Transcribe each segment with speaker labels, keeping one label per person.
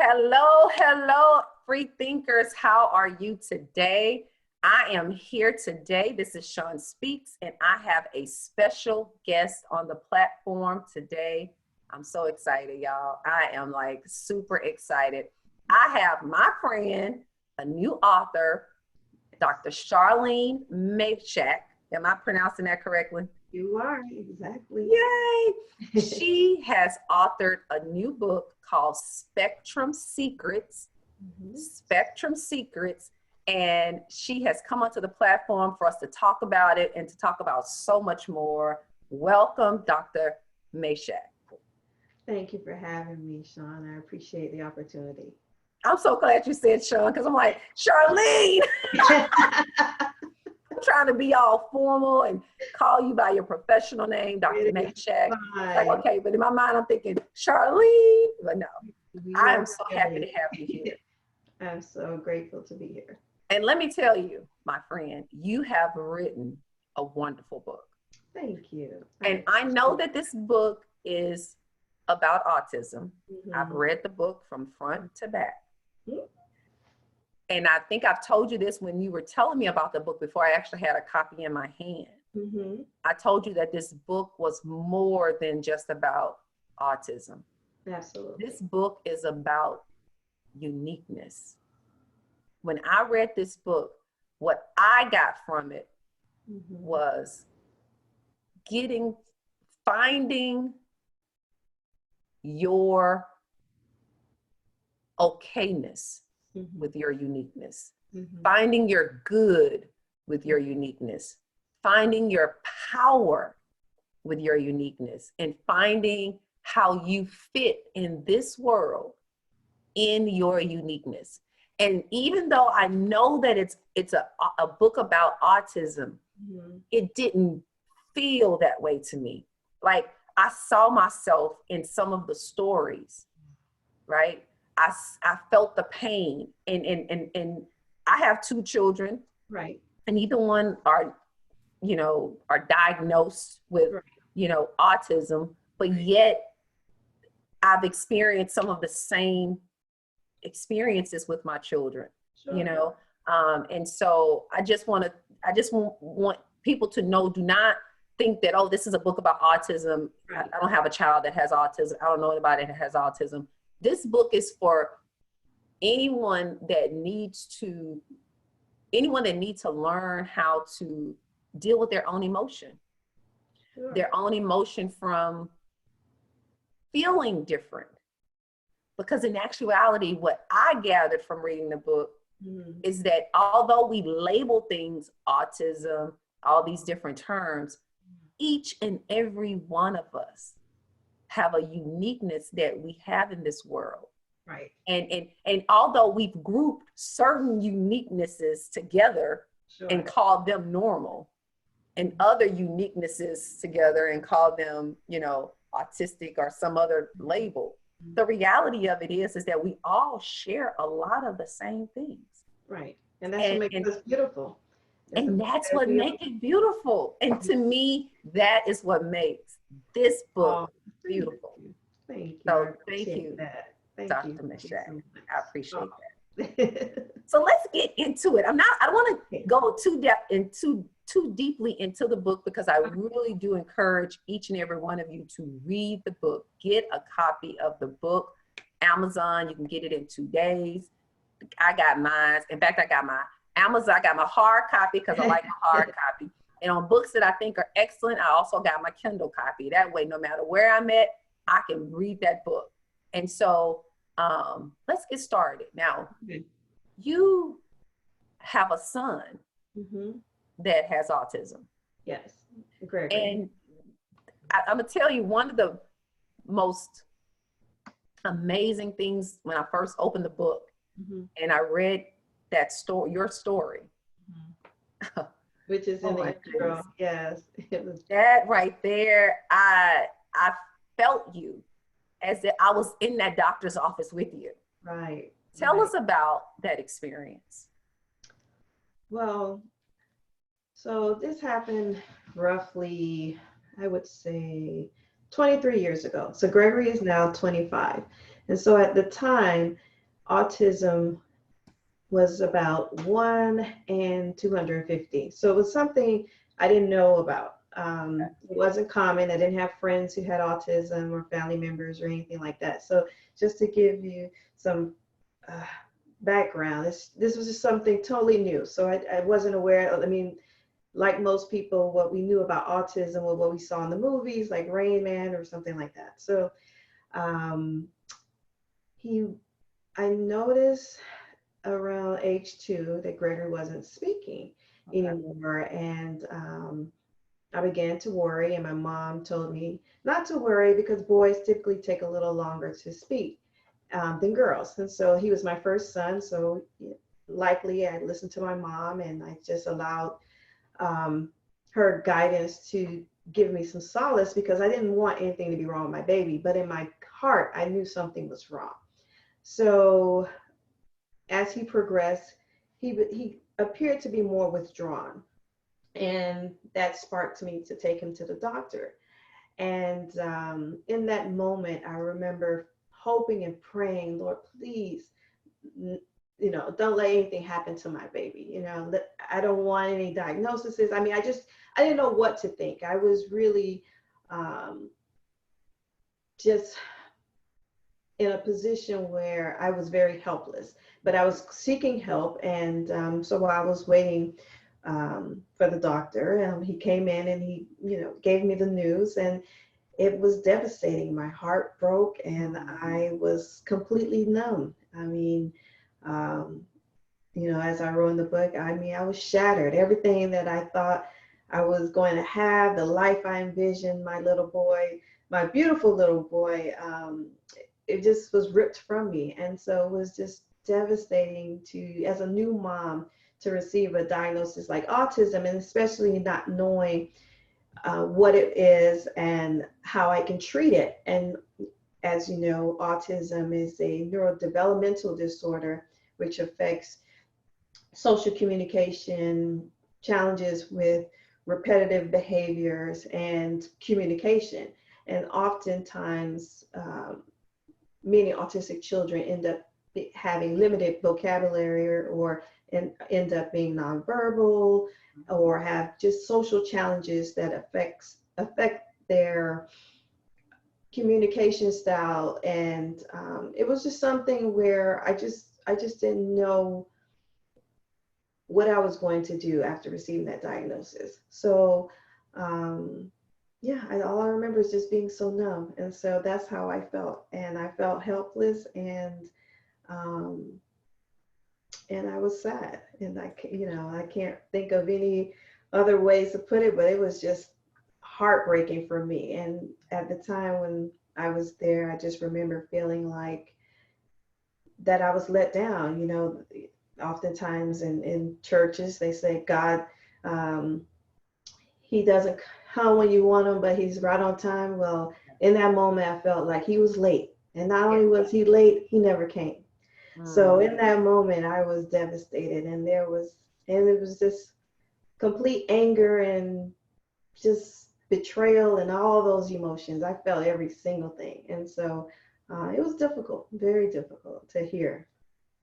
Speaker 1: Hello, hello, free thinkers. How are you today? I am here today. This is Sean Speaks, and I have a special guest on the platform today. I'm so excited, y'all. I am like super excited. I have my friend, a new author, Dr. Charlene Maychak. Am I pronouncing that correctly?
Speaker 2: You are, exactly.
Speaker 1: Yay! She has authored a new book called Spectrum Secrets. Spectrum Secrets. And she has come onto the platform for us to talk about it and to talk about so much more. Welcome, Dr. Maychak.
Speaker 2: Thank you for having me, Sean. I appreciate the opportunity.
Speaker 1: I'm so glad you said Sean, because I'm like, Charlene! I'm trying to be all formal and call you by your professional name, Dr. Maychak. Like, okay, but in my mind, I'm thinking, Charlene. But no, I am so happy to have you here.
Speaker 2: I'm so grateful to be here.
Speaker 1: And let me tell you, my friend, you have written a wonderful book.
Speaker 2: Thank you.
Speaker 1: And I know that this book is about autism. I've read the book from front to back. And I think I've told you this when you were telling me about the book before I actually had a copy in my hand. I told you that this book was more than just about autism.
Speaker 2: Absolutely.
Speaker 1: This book is about uniqueness. When I read this book, what I got from it was finding your okayness with your uniqueness, finding your good with your uniqueness, finding your power with your uniqueness, and finding how you fit in this world in your uniqueness. And even though I know that it's a book about autism, it didn't feel that way to me. Like, I saw myself in some of the stories, right? I felt the pain, and I have two children,
Speaker 2: right?
Speaker 1: And either one are diagnosed with, autism, but yet I've experienced some of the same experiences with my children, and so I just want people to know, do not think that, oh, this is a book about autism.
Speaker 2: Right.
Speaker 1: I don't have a child that has autism. I don't know anybody that has autism. This book is for anyone that needs to learn how to deal with their own emotion, their own emotion from feeling different. Because in actuality, what I gathered from reading the book is that although we label things autism, all these different terms, each and every one of us have a uniqueness that we have in this world.
Speaker 2: Right.
Speaker 1: And although we've grouped certain uniquenesses together and called them normal, and other uniquenesses together and call them, autistic or some other label, the reality of it is that we all share a lot of the same things.
Speaker 2: Right. And that's what makes us beautiful.
Speaker 1: That's what makes it beautiful. And to me, that is what makes this book beautiful.
Speaker 2: Thank you.
Speaker 1: So thank you, Dr. Maychak. I appreciate that. So let's get into it. I don't want to go too deeply into the book, because I really do encourage each and every one of you to read the book. Get a copy of the book. Amazon, you can get it in 2 days. I got mine. In fact, I got my Amazon. I got my hard copy because I like my hard copy. And on books that I think are excellent, I also got my Kindle copy. That way, no matter where I'm at, I can read that book. And so let's get started. Now, you have a son that has autism.
Speaker 2: Yes, correct.
Speaker 1: And I'm going to tell you, one of the most amazing things when I first opened the book and I read that story, your story.
Speaker 2: Which is in the intro. Yes.
Speaker 1: That right there, I felt you as if I was in that doctor's office with you.
Speaker 2: Right.
Speaker 1: Tell us about that experience.
Speaker 2: Well, so this happened roughly, I would say, 23 years ago. So Gregory is now 25. And so at the time, autism was about 1 in 250. So it was something I didn't know about. It wasn't common. I didn't have friends who had autism or family members or anything like that. So just to give you some uh, background, this was just something totally new. So I wasn't aware of, I mean, like most people, what we knew about autism was what we saw in the movies, like Rain Man or something like that. So um, he, I noticed around age 2 that Gregory wasn't speaking anymore. And I began to worry, and my mom told me not to worry because boys typically take a little longer to speak than girls. And so he was my first son. So likely I listened to my mom and I just allowed um, her guidance to give me some solace because I didn't want anything to be wrong with my baby. But in my heart, I knew something was wrong. So as he progressed, he appeared to be more withdrawn. And that sparked me to take him to the doctor. And in that moment, I remember hoping and praying, Lord, please, don't let anything happen to my baby. I don't want any diagnoses. I mean, I didn't know what to think. I was really just in a position where I was very helpless, but I was seeking help. And so while I was waiting for the doctor, he came in and he, gave me the news, and it was devastating. My heart broke and I was completely numb. I mean, as I wrote in the book, I mean, I was shattered. Everything that I thought I was going to have, the life I envisioned, my little boy, my beautiful little boy, it just was ripped from me. And so it was just devastating to, as a new mom, to receive a diagnosis like autism, and especially not knowing what it is and how I can treat it. And as you know, autism is a neurodevelopmental disorder which affects social communication, challenges with repetitive behaviors and communication. And oftentimes, many autistic children end up having limited vocabulary or end up being nonverbal or have just social challenges that affect their communication style. And it was just something where I just didn't know what I was going to do after receiving that diagnosis. So all I remember is just being so numb. And so that's how I felt. And I felt helpless, and I was sad. And I can't think of any other ways to put it, but it was just heartbreaking for me. And at the time when I was there, I just remember feeling like that I was let down. Oftentimes in churches, they say God, he doesn't come when you want him, but he's right on time. Well, in that moment, I felt like he was late. And not only was he late, he never came. So in that moment, I was devastated. And it was just complete anger and just betrayal and all those emotions. I felt every single thing. And so it was difficult, very difficult to hear.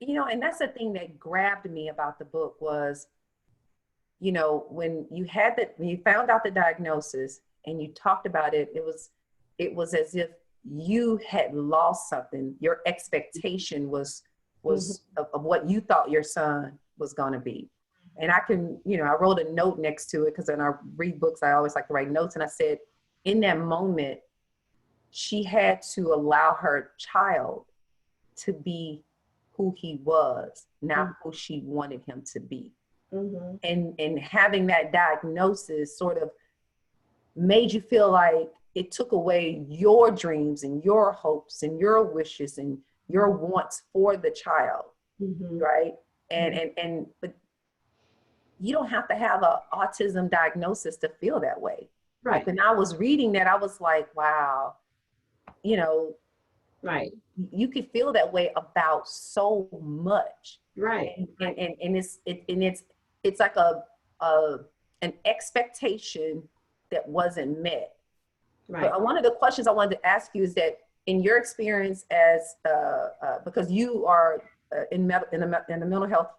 Speaker 1: And that's the thing that grabbed me about the book was, when you found out the diagnosis and you talked about it, it was as if you had lost something. Your expectation was of what you thought your son was going to be. And I can, I wrote a note next to it because when I read books, I always like to write notes. And I said, in that moment, she had to allow her child to be who he was, not who she wanted him to be. And having that diagnosis sort of made you feel like it took away your dreams and your hopes and your wishes and your wants for the child, right? But you don't have to have an autism diagnosis to feel that way.
Speaker 2: Right.
Speaker 1: Like when I was reading that, I was like, wow,
Speaker 2: right.
Speaker 1: You could feel that way about so much.
Speaker 2: Right.
Speaker 1: And it's like an expectation that wasn't met. Right. But one of the questions I wanted to ask you is that in your experience as, because you are in the mental health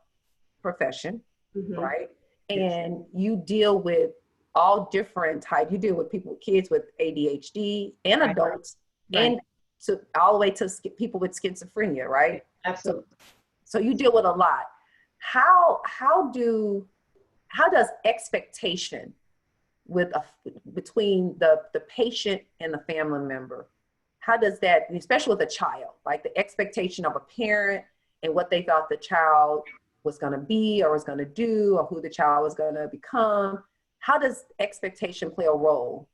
Speaker 1: profession, right? And you deal with all different types. You deal with kids with ADHD and adults, and all the way to people with schizophrenia, right?
Speaker 2: Absolutely.
Speaker 1: So you deal with a lot. How does expectation between the patient and the family member, how does that, especially with a child, like the expectation of a parent and what they thought the child was going to be or was going to do or who the child was going to become, how does expectation play a role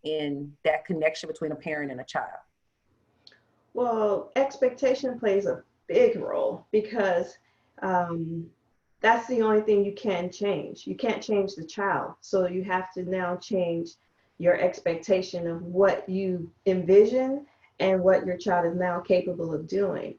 Speaker 1: in that connection between a parent and a child?
Speaker 2: Well, expectation plays a big role because that's the only thing you can change. You can't change the child. So you have to now change your expectation of what you envision and what your child is now capable of doing.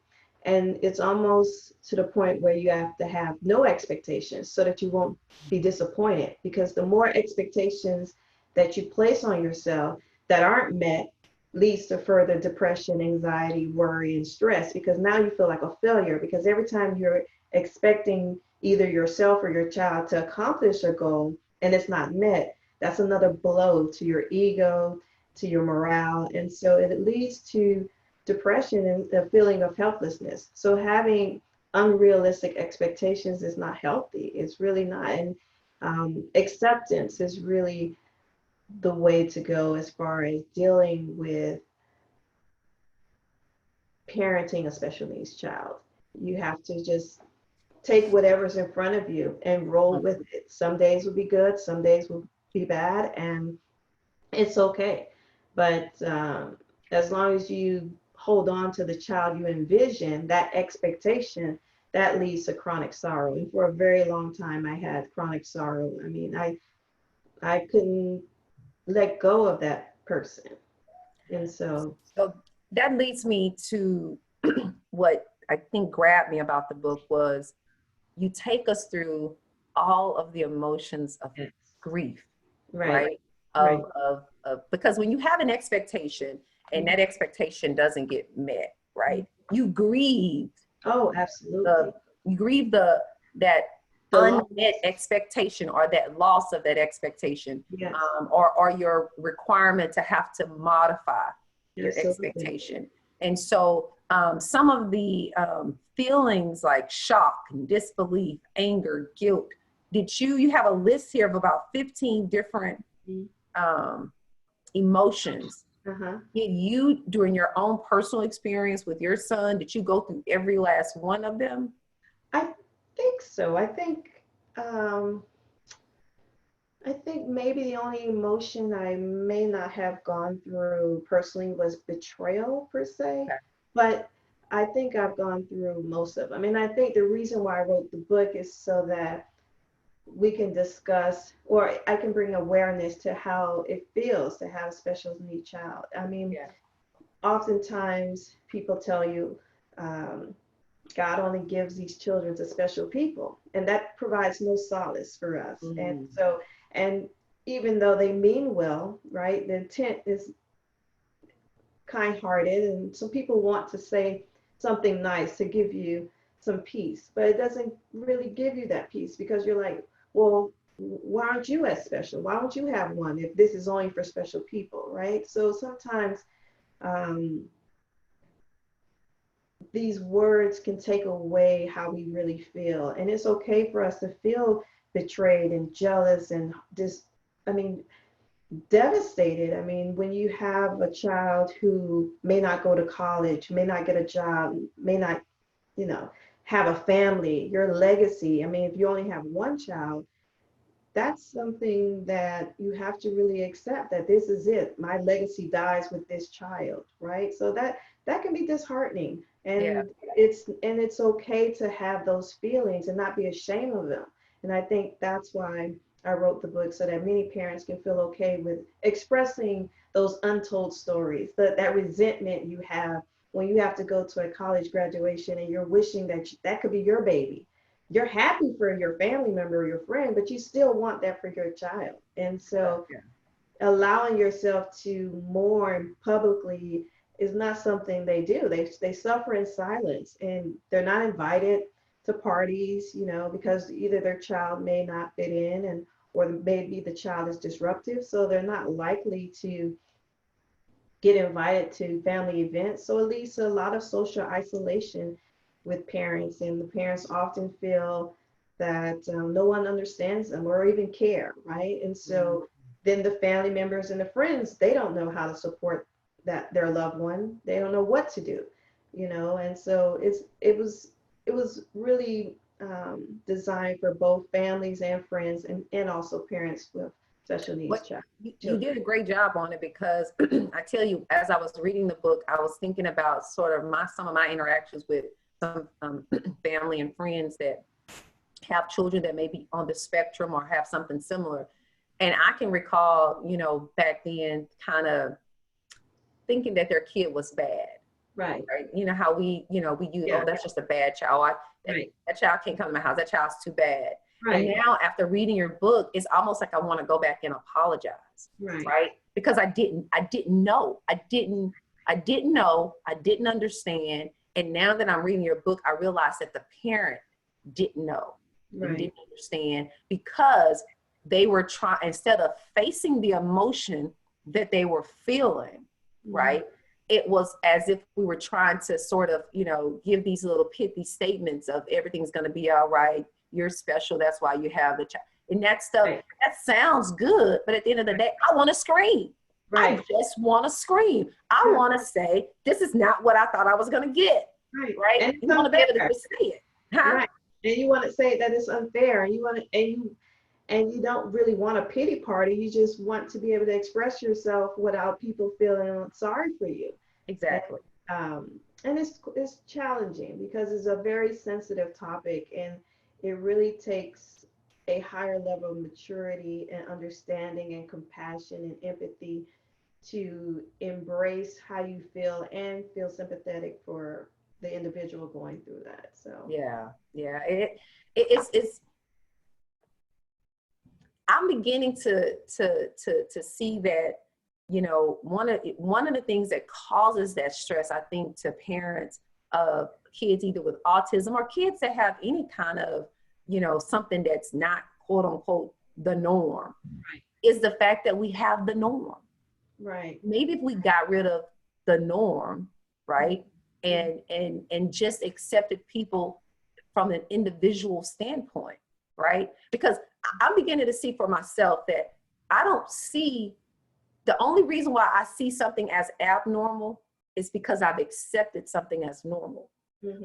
Speaker 2: And it's almost to the point where you have to have no expectations so that you won't be disappointed, because the more expectations that you place on yourself that aren't met leads to further depression, anxiety, worry, and stress, because now you feel like a failure, because every time you're expecting either yourself or your child to accomplish a goal and it's not met, that's another blow to your ego, to your morale. And so it leads to depression and a feeling of helplessness. So having unrealistic expectations is not healthy. It's really not. And acceptance is really the way to go as far as dealing with parenting a special needs child. You have to just take whatever's in front of you and roll with it. Some days will be good, some days will be bad, and it's okay. But as long as you hold on to the child you envision, that expectation, that leads to chronic sorrow. And for a very long time, I had chronic sorrow. I mean, I couldn't let go of that person. And so
Speaker 1: that leads me to what I think grabbed me about the book was you take us through all of the emotions of grief, right? Because when you have an expectation and that expectation doesn't get met, right? You grieve.
Speaker 2: Oh, absolutely.
Speaker 1: You grieve that unmet expectation or that loss of that expectation, or your requirement to have to modify your expectation. And so some of the feelings like shock and disbelief, anger, guilt, you have a list here of about 15 different emotions. Did you, during your own personal experience with your son, did you go through every last one of them?
Speaker 2: I think so. I think maybe the only emotion I may not have gone through personally was betrayal per se, but I think I've gone through most of them. And I think the reason why I wrote the book is so that we can discuss, or I can bring awareness to how it feels to have a special needs child. I mean, oftentimes people tell you, God only gives these children to special people, and that provides no solace for us. And so, and even though they mean well, right, the intent is kind-hearted, and some people want to say something nice to give you some peace, but it doesn't really give you that peace, because you're like, well, why aren't you as special? Why don't you have one if this is only for special people, right? So sometimes these words can take away how we really feel. And it's okay for us to feel betrayed and jealous and devastated. I mean, when you have a child who may not go to college, may not get a job, may not, have a family, your legacy. I mean, if you only have one child, that's something that you have to really accept, that this is it. My legacy dies with this child, right? So that can be disheartening. And it's okay to have those feelings and not be ashamed of them. And I think that's why I wrote the book, so that many parents can feel okay with expressing those untold stories, that resentment you have when you have to go to a college graduation and you're wishing that could be your baby. You're happy for your family member or your friend, but you still want that for your child. And so allowing yourself to mourn publicly is not something they do. They suffer in silence, and they're not invited to parties, you know, because either their child may not fit in, and or maybe the child is disruptive, so they're not likely to get invited to family events. So it leads to a lot of social isolation with parents, and the parents often feel that no one understands them or even care, right? And so then the family members and the friends, they don't know how to support that their loved one. They don't know what to do, you know. And so it was really designed for both families and friends, and also parents with special needs
Speaker 1: What you did a great job on it, because I tell you, as I was reading the book, I was thinking about sort of some of my interactions with some family and friends that have children that may be on the spectrum or have something similar. And I can recall, you know, back then kind of thinking that their kid was bad.
Speaker 2: Right.
Speaker 1: You know how we use, oh, that's just a bad child. That child can't come to my house. That child's too bad. Right. And now after reading your book, it's almost like I want to go back and apologize. Right. Because I didn't know. I didn't understand. And now that I'm reading your book, I realize that the parent didn't know. Right. Didn't understand, because they were trying, instead of facing the emotion that they were feeling, right? It was as if we were trying to sort of, you know, give these little pithy statements of everything's going to be all right. You're special. That's why you have the child. And that stuff, that sounds good. But at the end of the day, I want to scream. I just want to scream. I want to say, this is not what I thought I was going to get. Right. And you want to be able to just say it. Huh?
Speaker 2: Right. And you want to say that it's unfair. And you want to, and you don't really want a pity party. You just want to be able to express yourself without people feeling sorry for you.
Speaker 1: Exactly.
Speaker 2: And it's challenging because it's a very sensitive topic, and it really takes a higher level of maturity and understanding and compassion and empathy to embrace how you feel and feel sympathetic for the individual going through that. So
Speaker 1: it's I'm beginning to see that, you know, one of the things that causes that stress, I think, to parents of kids either with autism or kids that have any kind of, you know, something that's not quote unquote the norm, is the fact that we have the norm.
Speaker 2: Right.
Speaker 1: Maybe if we got rid of the norm, right, and just accepted people from an individual standpoint, right? Because I'm beginning to see for myself that I don't see, the only reason why I see something as abnormal is because I've accepted something as normal.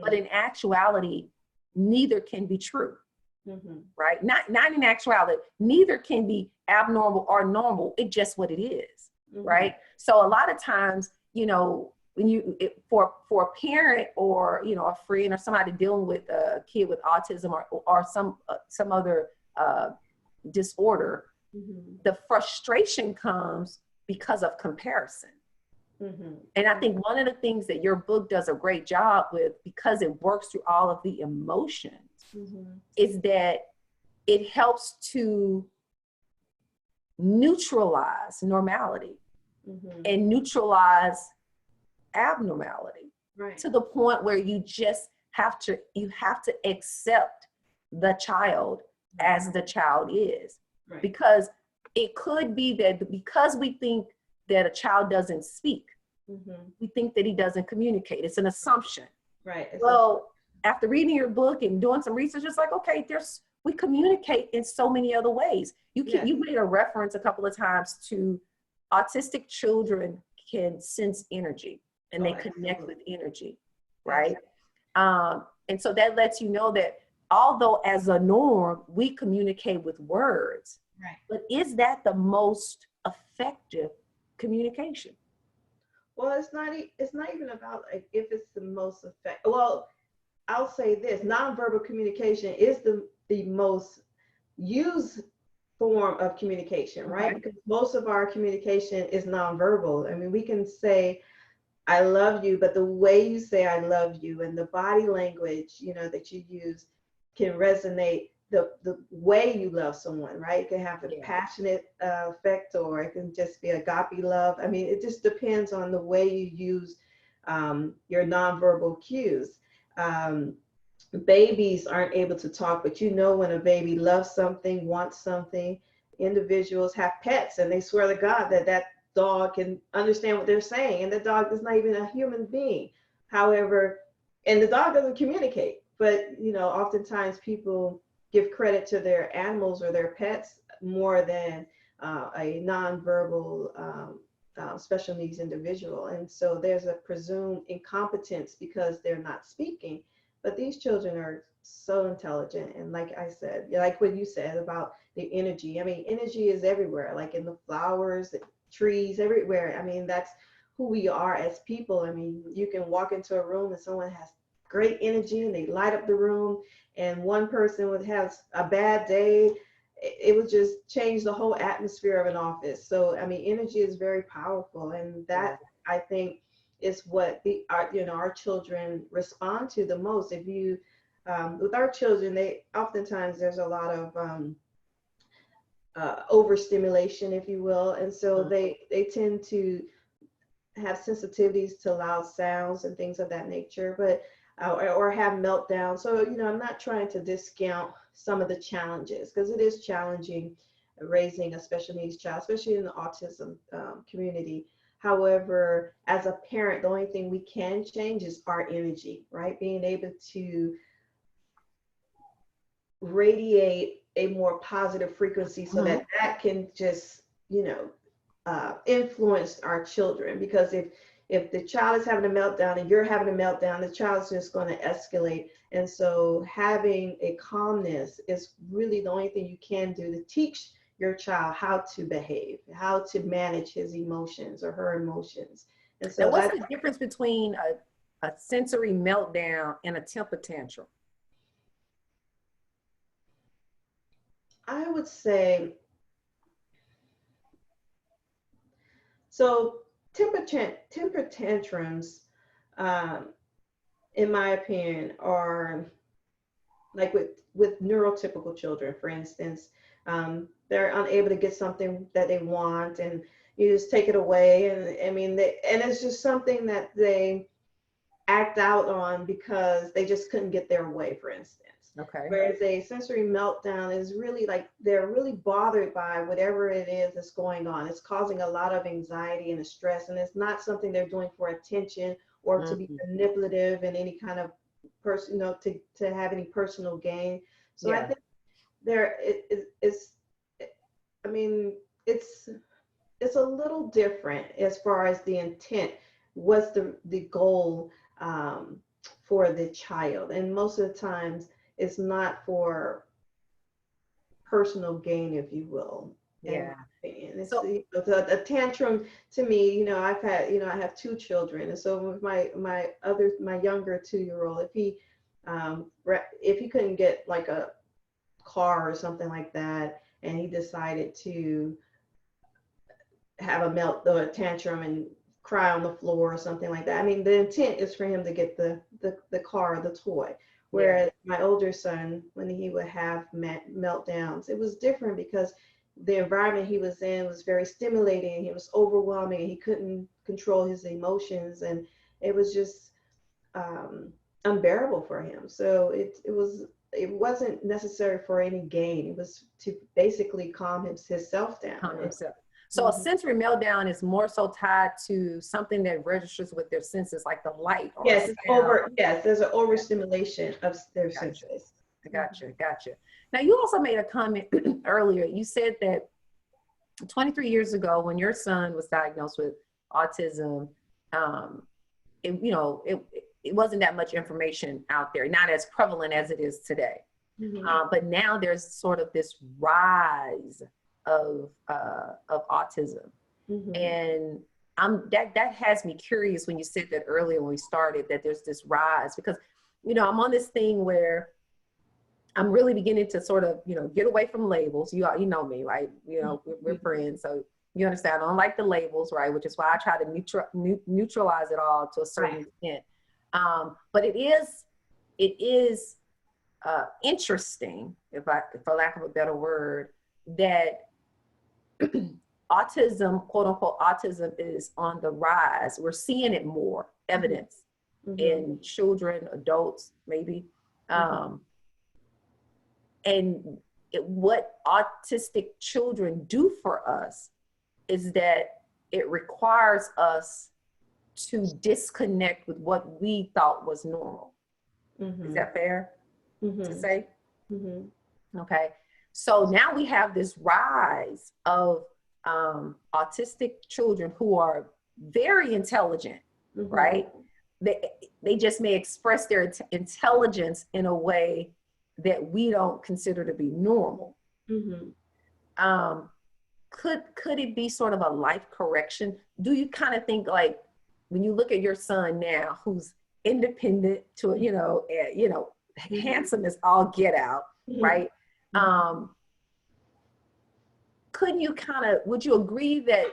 Speaker 1: But in actuality, neither can be true, right? Not in actuality, neither can be abnormal or normal. It's just what it is, right? So a lot of times, you know, when for a parent or, you know, a friend or somebody dealing with a kid with autism or some other disorder, the frustration comes because of comparison. And I think one of the things that your book does a great job with, because it works through all of the emotions, is that it helps to neutralize normality and neutralize abnormality, to the point where you just have to accept the child as the child is, because it could be that because we think that a child doesn't speak, we think that he doesn't communicate. It's an assumption. Well, after reading your book and doing some research, it's like, okay, we communicate in so many other ways. You made a reference a couple of times to autistic children can sense energy and they connect with energy, right? And so that lets you know that although as a norm, we communicate with words, but is that the most effective communication?
Speaker 2: Well, it's not even about like if it's the most effective. Well, I'll say this: nonverbal communication is the most used form of communication, right? Because most of our communication is nonverbal. I mean, we can say I love you, but the way you say I love you and the body language, you know, that you use can resonate the way you love someone, right? It can have a passionate effect, or it can just be agape love. I mean, it just depends on the way you use your nonverbal cues. Babies aren't able to talk, but you know when a baby loves something, wants something. Individuals have pets and they swear to God that that dog can understand what they're saying, and the dog is not even a human being. However, and the dog doesn't communicate, but you know, oftentimes people give credit to their animals or their pets more than a nonverbal special needs individual. And so there's a presumed incompetence because they're not speaking. But these children are so intelligent. And like I said, like what you said about the energy, I mean, energy is everywhere, like in the flowers, the trees, everywhere. I mean, that's who we are as people. I mean, you can walk into a room and someone has great energy and they light up the room, and one person would have a bad day, it would just change the whole atmosphere of an office. So I mean, energy is very powerful, and that I think is what our children respond to the most. If you with our children, they oftentimes there's a lot of overstimulation, if you will, and so they tend to have sensitivities to loud sounds and things of that nature, but or have meltdowns. So you know, I'm not trying to discount some of the challenges, because it is challenging raising a special needs child, especially in the autism community. However, as a parent, the only thing we can change is our energy, right? Being able to radiate a more positive frequency so that that can just, you know, influence our children. Because if the child is having a meltdown and you're having a meltdown, the child's just going to escalate. And so having a calmness is really the only thing you can do to teach your child how to behave, how to manage his emotions or her emotions. And so
Speaker 1: now, what's the difference between a sensory meltdown and a temper tantrum?
Speaker 2: I would say, so temper tantrums, in my opinion, are like with neurotypical children, for instance. They're unable to get something that they want, and you just take it away. And I mean, and it's just something that they act out on because they just couldn't get their way, for instance.
Speaker 1: Okay.
Speaker 2: Whereas a sensory meltdown is really like they're really bothered by whatever it is that's going on. It's causing a lot of anxiety and stress, and it's not something they're doing for attention or to be manipulative in any kind of person, you know, to have any personal gain. So I think I mean, it's a little different as far as the intent. What's the goal for the child? And most of the times it's not for personal gain, if you will.
Speaker 1: Yeah.
Speaker 2: And so a tantrum to me, you know, I have two children, and so with my younger 2-year-old, if he couldn't get like a car or something like that, and he decided to have a tantrum and cry on the floor or something like that, I mean, the intent is for him to get the car, the toy. Whereas my older son, when he would have meltdowns, it was different because the environment he was in was very stimulating. It was overwhelming, and he couldn't control his emotions, and it was just unbearable for him. So it wasn't necessary for any gain. It was to basically calm himself down.
Speaker 1: Calm himself. So a sensory meltdown is more so tied to something that registers with their senses, like the light. Or
Speaker 2: yes, there's an overstimulation of their senses.
Speaker 1: Gotcha. Now, you also made a comment earlier. You said that 23 years ago, when your son was diagnosed with autism, it wasn't that much information out there, not as prevalent as it is today. But now there's sort of this rise of autism, and that has me curious when you said that earlier when we started, that there's this rise, because I'm on this thing where I'm really beginning to sort of get away from labels. You know me, right? We're friends, so you understand. I don't like the labels, right? Which is why I try to neutralize it all to a certain extent. But it is interesting, for lack of a better word, that autism, quote unquote, autism is on the rise. We're seeing it more. evidence in children, adults, maybe. And what autistic children do for us is that it requires us to disconnect with what we thought was normal. Is that fair to say? Okay. So now we have this rise of autistic children who are very intelligent, right? They just may express their intelligence in a way that we don't consider to be normal. Could it be sort of a life correction? Do you kind of think, like, when you look at your son now, who's independent to, handsome as all get out, right? Couldn't you would you agree that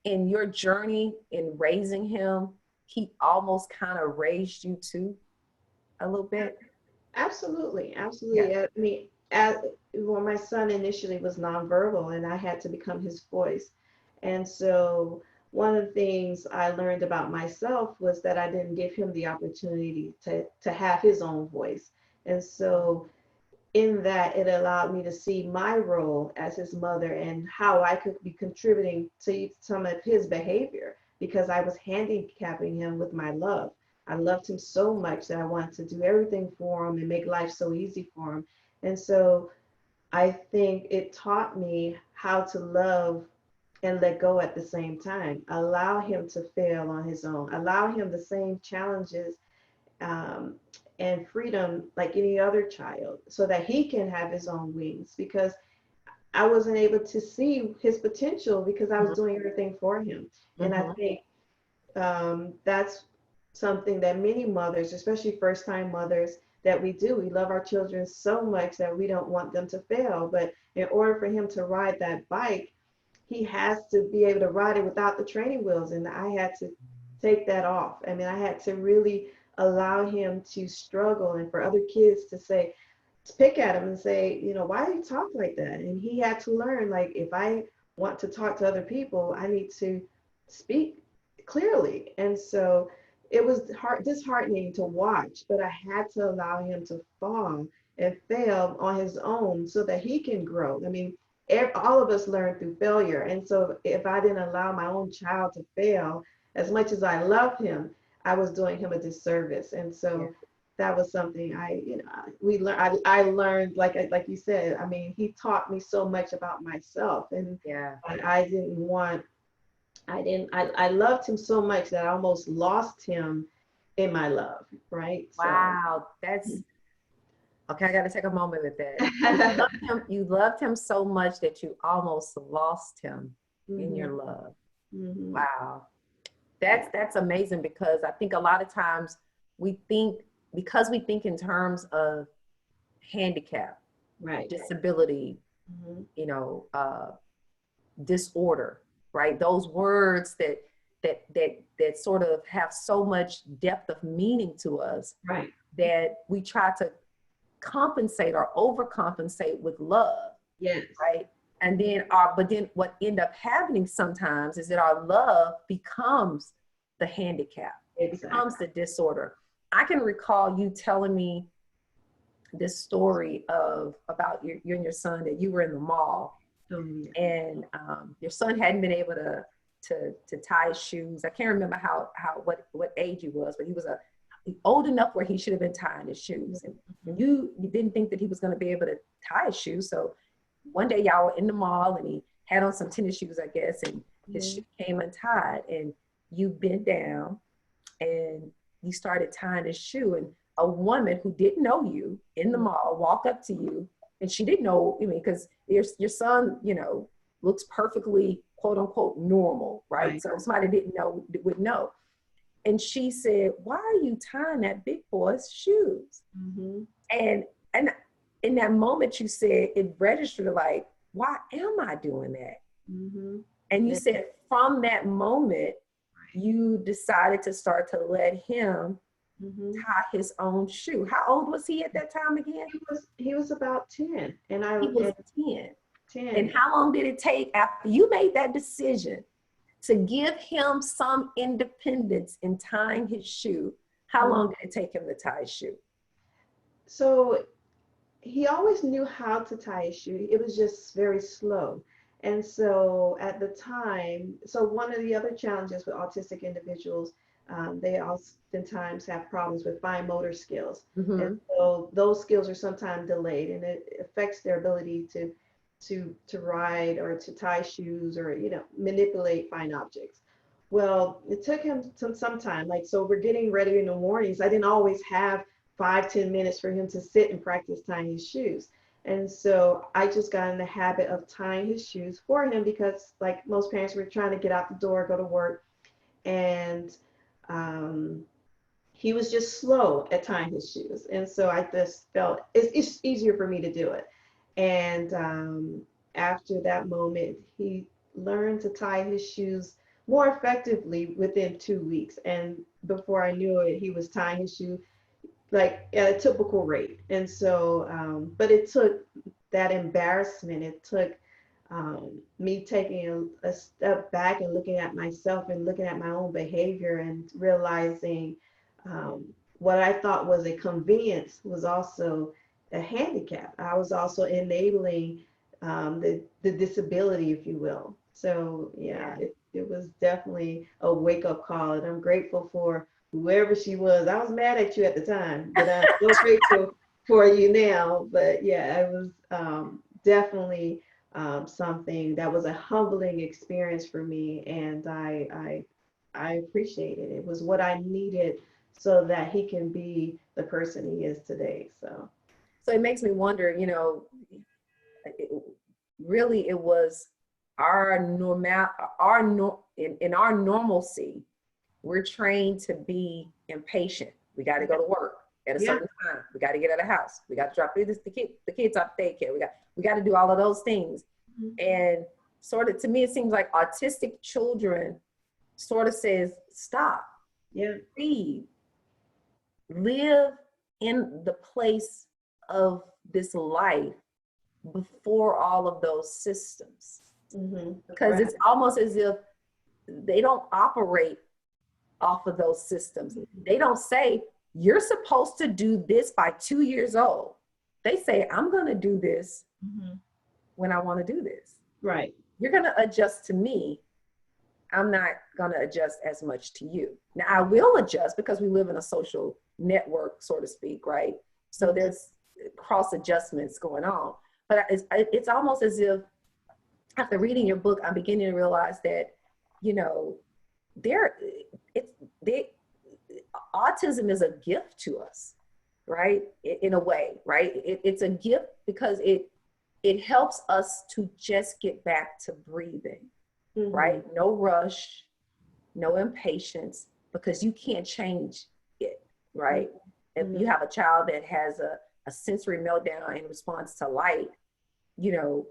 Speaker 1: in your journey in raising him, he almost kind of raised you too, a little bit?
Speaker 2: Absolutely.
Speaker 1: Yeah.
Speaker 2: I mean, well, my son initially was nonverbal, and I had to become his voice. And so one of the things I learned about myself was that I didn't give him the opportunity to have his own voice. And so in that, it allowed me to see my role as his mother and how I could be contributing to some of his behavior, because I was handicapping him with my love. I loved him so much that I wanted to do everything for him and make life so easy for him. And so I think it taught me how to love and let go at the same time. Allow him to fail on his own. Allow him the same challenges and freedom like any other child, so that he can have his own wings, because I wasn't able to see his potential because I was doing everything for him. And I think that's something that many mothers, especially first-time mothers, that we do. We love our children so much that we don't want them to fail. But in order for him to ride that bike, he has to be able to ride it without the training wheels. And I had to take that off. I mean, I had to really allow him to struggle, and for other kids to say, to pick at him and say, why do you talk like that? And he had to learn, like, if I want to talk to other people, I need to speak clearly. And so it was disheartening to watch, but I had to allow him to fall and fail on his own so that he can grow. I mean, all of us learn through failure. And so if I didn't allow my own child to fail, as much as I love him, I was doing him a disservice. And so that was something I learned, like you said. I mean, he taught me so much about myself, and I loved him so much that I almost lost him in my love, right?
Speaker 1: Wow, that's okay. I got to take a moment with that. You loved him so much that you almost lost him in your love. Wow. That's amazing, because I think a lot of times we think in terms of handicap,
Speaker 2: right,
Speaker 1: disability, disorder, right? Those words that sort of have so much depth of meaning to us,
Speaker 2: right,
Speaker 1: that we try to compensate or overcompensate with love.
Speaker 2: yes,
Speaker 1: right? And then what end up happening sometimes is that our love becomes the handicap. It becomes the disorder. I can recall you telling me this story about you and your son, that you were in the mall, and your son hadn't been able to tie his shoes. I can't remember what age he was, but he was old enough where he should have been tying his shoes. And you didn't think that he was going to be able to tie his shoes. So one day y'all were in the mall, and he had on some tennis shoes, I guess, and his shoe came untied, and you bent down and you started tying his shoe. And a woman who didn't know you in the mall walked up to you, and she didn't know, because your son, looks perfectly, quote unquote, normal, right? So somebody didn't know would know. And she said, "Why are you tying that big boy's shoes?" And in that moment, you said, it registered like, why am I doing that? And you said from that moment, you decided to start to let him tie his own shoe. How old was he at that time again?
Speaker 2: He was about 10.
Speaker 1: He was 10. And how long did it take after you made that decision to give him some independence in tying his shoe, how long did it take him to tie his shoe?
Speaker 2: So he always knew how to tie a shoe. It was just very slow. And so at the time, so one of the other challenges with autistic individuals, they oftentimes have problems with fine motor skills. And so those skills are sometimes delayed, and it affects their ability to ride or to tie shoes or, manipulate fine objects. Well, it took him some time. Like, so we're getting ready in the mornings. I didn't always have 5-10 minutes for him to sit and practice tying his shoes. And so I just got in the habit of tying his shoes for him because, like most parents, we're trying to get out the door, go to work. And he was just slow at tying his shoes. And so I just felt it's easier for me to do it. And after that moment, he learned to tie his shoes more effectively within 2 weeks. And before I knew it, he was tying his shoe like at a typical rate. And so, but it took that embarrassment. It took me taking a step back and looking at myself and looking at my own behavior and realizing what I thought was a convenience was also a handicap. I was also enabling the disability, if you will. So yeah, it was definitely a wake-up call, and I'm grateful for whoever she was. I was mad at you at the time, but I'm so grateful for you now. But yeah, it was definitely something that was a humbling experience for me, and I appreciate it. It was what I needed so that he can be the person he is today. So
Speaker 1: it makes me wonder, really it was our in our normalcy, we're trained to be impatient. We got to go to work at a certain time. We got to get out of the house. We got to drop the kids off daycare. We got to do all of those things. And sort of, to me, it seems like autistic children sort of says, stop, breathe, live in the place of this life before all of those systems. Because it's almost as if they don't operate off of those systems. They don't say, you're supposed to do this by 2 years old. They say, I'm going to do this when I want to do this.
Speaker 2: Right.
Speaker 1: You're going to adjust to me. I'm not going to adjust as much to you. Now, I will adjust because we live in a social network, so to speak, right? So there's cross adjustments going on. But it's almost as if after reading your book, I'm beginning to realize that, autism is a gift to us, right? In a way, right? It's a gift because it helps us to just get back to breathing, right? No rush, no impatience, because you can't change it, right? If you have a child that has a sensory meltdown in response to light, you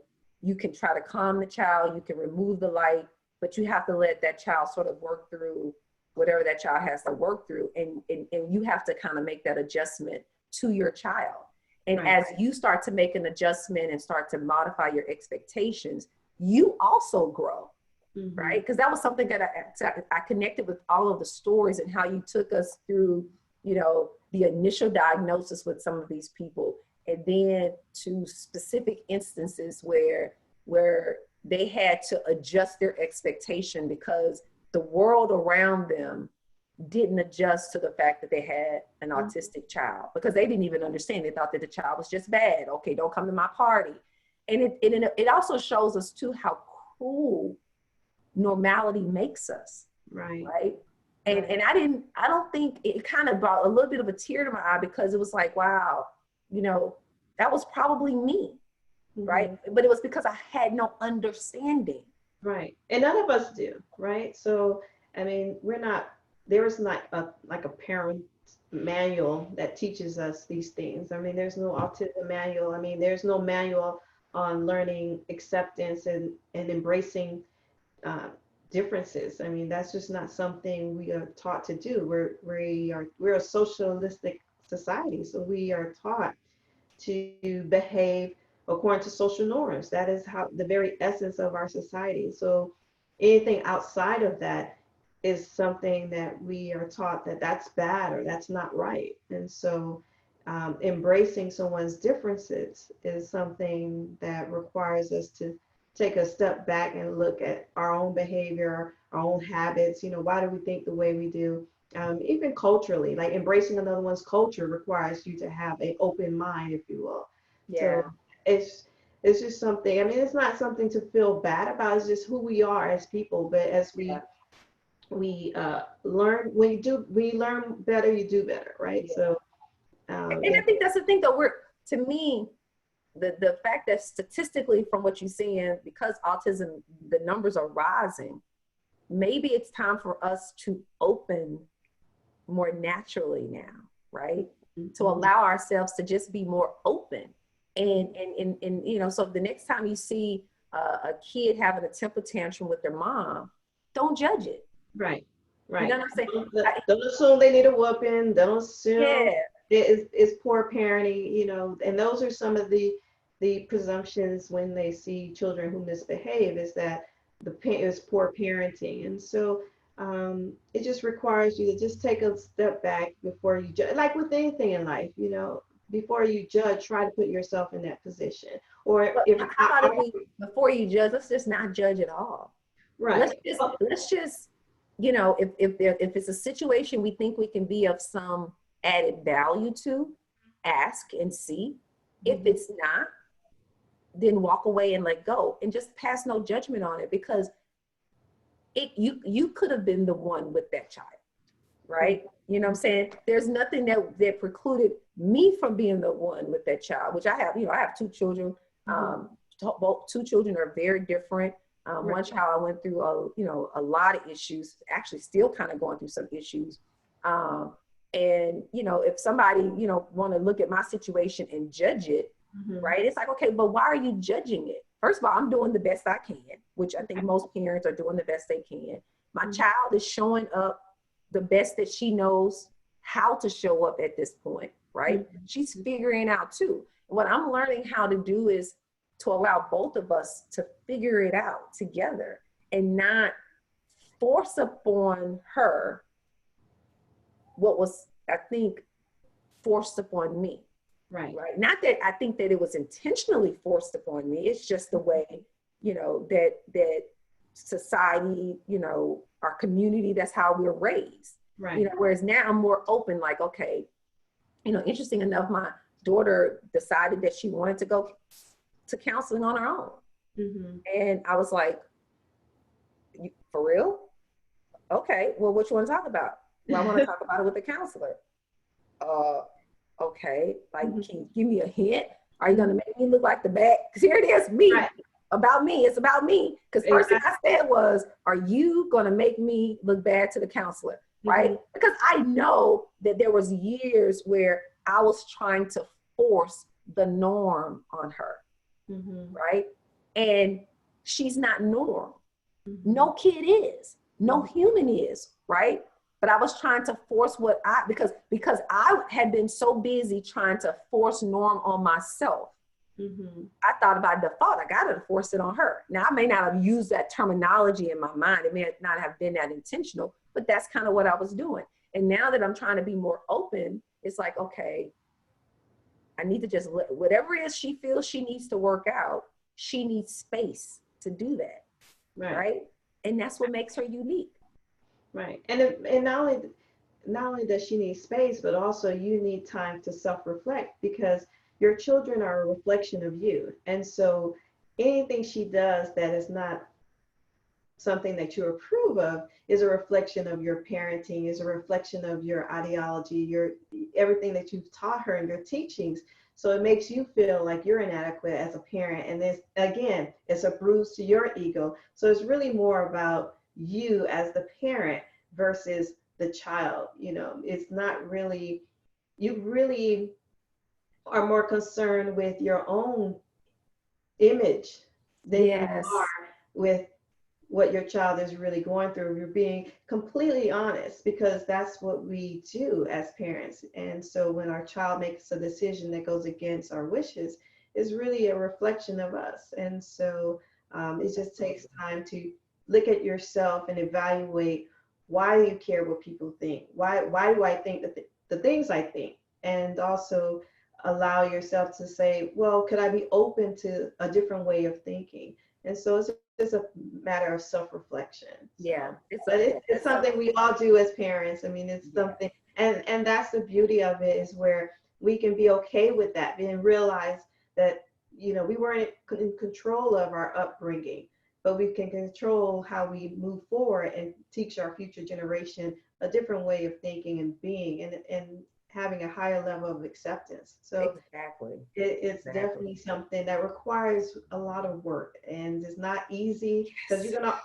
Speaker 1: can try to calm the child, you can remove the light, but you have to let that child sort of work through whatever that child has to work through. And you have to kind of make that adjustment to your child. And as you start to make an adjustment and start to modify your expectations, you also grow, right? Because that was something that I connected with all of the stories and how you took us through, the initial diagnosis with some of these people, and then to specific instances where they had to adjust their expectation because the world around them didn't adjust to the fact that they had an autistic child, because they didn't even understand. They thought that the child was just bad. Okay, don't come to my party. And it also shows us too how cruel normality makes us. Right. And I don't think it kind of brought a little bit of a tear to my eye, because it was like, wow, that was probably me. Right. But it was because I had no understanding.
Speaker 2: Right. And none of us do. Right. So, I mean, there is not like a parent manual that teaches us these things. I mean, there's no autism manual. I mean, there's no manual on learning acceptance and embracing differences. I mean, that's just not something we are taught to do. We're a socialistic society, so we are taught to behave according to social norms. That is how the very essence of our society. So anything outside of that is something that we are taught that that's bad or that's not right. And so embracing someone's differences is something that requires us to take a step back and look at our own behavior, our own habits. Why do we think the way we do? Even culturally, like embracing another one's culture requires you to have an open mind, if you will.
Speaker 1: Yeah.
Speaker 2: So it's just something. I mean, it's not something to feel bad about. It's just who we are as people. But as we learn, we learn better, you do better, right?
Speaker 1: Yeah.
Speaker 2: So
Speaker 1: and I think that's the thing, though. To me, the fact that statistically, from what you're seeing, because autism, the numbers are rising, maybe it's time for us to open more naturally now, right? Mm-hmm. To allow ourselves to just be more open. And so the next time you see a kid having a temper tantrum with their mom, don't judge it.
Speaker 2: Right.
Speaker 1: You know what I'm saying?
Speaker 2: Don't assume they need a whooping. Don't assume it's poor parenting, and those are some of the presumptions when they see children who misbehave, is that is poor parenting. And so it just requires you to just take a step back before you judge. Like with anything in life, before you judge, try to put yourself in that position. Or
Speaker 1: how about before you judge, let's just not judge at all.
Speaker 2: Right.
Speaker 1: Let's just if it's a situation we think we can be of some added value to, ask and see. If it's not, then walk away and let go, and just pass no judgment on it, because you could have been the one with that child, right? You know what I'm saying? There's nothing that precluded me from being the one with that child, which I have. I have two children. Both two children are very different. One child I went through a lot of issues, actually still kind of going through some issues. And if somebody want to look at my situation and judge it, right? It's like, okay, but why are you judging it? First of all, I'm doing the best I can, which I think most parents are doing the best they can. My child is showing up the best that she knows how to show up at this point, right? She's figuring out too. What I'm learning how to do is to allow both of us to figure it out together, and not force upon her what was, I think, forced upon me. Right. Not that I think that it was intentionally forced upon me. It's just the way, that society, our community, that's how we're raised. Right. Whereas now I'm more open, like, okay, interesting enough, my daughter decided that she wanted to go to counseling on her own. And I was like, for real? Okay, well, what you want to talk about? Well, I want to talk about it with the counselor. Okay, like, can you give me a hint? Are you going to make me look like the bad? Because here it is, me, about me. It's about me. Because first thing I said was, are you going to make me look bad to the counselor? Right? Because I know that there was years where I was trying to force the norm on her. Right? And she's not norm. No kid is. No human is. Right? But I was trying to force because I had been so busy trying to force norm on myself. I thought by default, I got to force it on her. Now, I may not have used that terminology in my mind. It may not have been that intentional, but that's kind of what I was doing. And now that I'm trying to be more open, it's like, okay, I need to just whatever it is she feels she needs to work out, she needs space to do that. Right? And that's what makes her unique.
Speaker 2: Right. And not only does she need space, but also you need time to self-reflect, because your children are a reflection of you. And so anything she does that is not something that you approve of is a reflection of your parenting, is a reflection of your ideology, everything that you've taught her in your teachings. So it makes you feel like you're inadequate as a parent. And this, again, it's a bruise to your ego. So it's really more about you as the parent versus the child. It's not really, you really are more concerned with your own image than you are with what your child is really going through. You're being completely honest, because that's what we do as parents. And so when our child makes a decision that goes against our wishes, it's really a reflection of us. And so it just takes time to look at yourself and evaluate, why do you care what people think? Why do I think the things I think? And also allow yourself to say, well, could I be open to a different way of thinking? And so it's just a matter of self-reflection.
Speaker 1: Yeah,
Speaker 2: it's something we all do as parents. I mean, it's something, and that's the beauty of it, is where we can be okay with that and realize that, you know, we weren't in control of our upbringing, but we can control how we move forward and teach our future generation a different way of thinking and being, and having a higher level of acceptance. So
Speaker 1: exactly,
Speaker 2: it's definitely something that requires a lot of work, and it's not easy, because you're gonna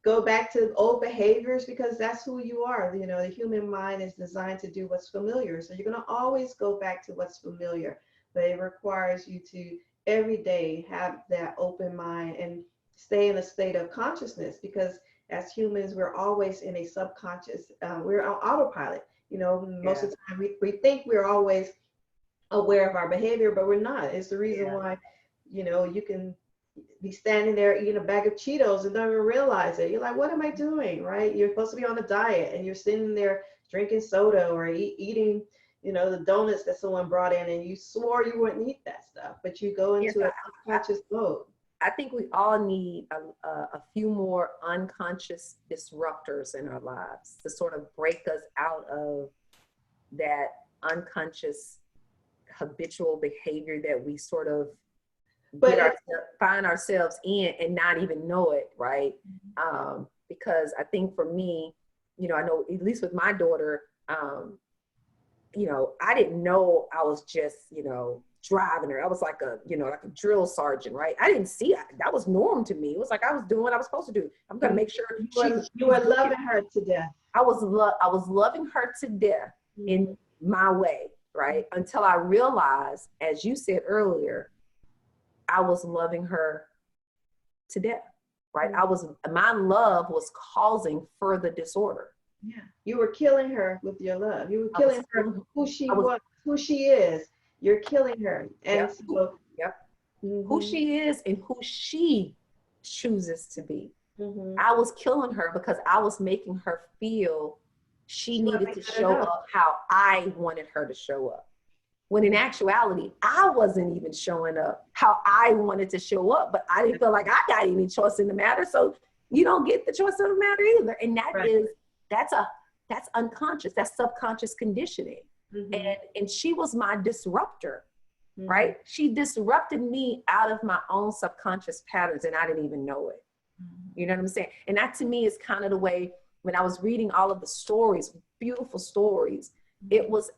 Speaker 2: go back to old behaviors, because that's who you are. You know, the human mind is designed to do what's familiar, so you're gonna always go back to what's familiar, but it requires you to every day have that open mind and stay in a state of consciousness, because as humans, we're always in a subconscious, we're on autopilot. You know, most of the time we think we're always aware of our behavior, but we're not. It's the reason why, you know, you can be standing there eating a bag of Cheetos and don't even realize it. You're like, what am I doing, right? You're supposed to be on a diet, and you're sitting there drinking soda or eating, you know, the donuts that someone brought in, and you swore you wouldn't eat that stuff, but you go into a subconscious mode.
Speaker 1: I think we all need a few more unconscious disruptors in our lives to sort of break us out of that unconscious habitual behavior that we sort of find ourselves in and not even know it, right? Because I think for me, you know, I know at least with my daughter, you know, I didn't know I was just, you know, driving her. I was like a, you know, like a drill sergeant, right? I didn't see it. That was norm to me. It was like I was doing what I was supposed to do. I'm going to make sure
Speaker 2: you were loving her to death.
Speaker 1: I was loving her to death in my way, right? Until I realized, as you said earlier, I was loving her to death, right? My love was causing further disorder.
Speaker 2: Yeah, you were killing her with your love. You were killing her who she was, who she is. You're killing her. And so,
Speaker 1: who she is and who she chooses to be. I was killing her because I was making her feel she needed to show up how I wanted her to show up. When in actuality, I wasn't even showing up how I wanted to show up, but I didn't feel like I got any choice in the matter. So you don't get the choice in the matter either. And that's unconscious, that's subconscious conditioning. And she was my disruptor, right? She disrupted me out of my own subconscious patterns, and I didn't even know it. You know what I'm saying? And that to me is kind of the way, when I was reading all of the stories, beautiful stories, it was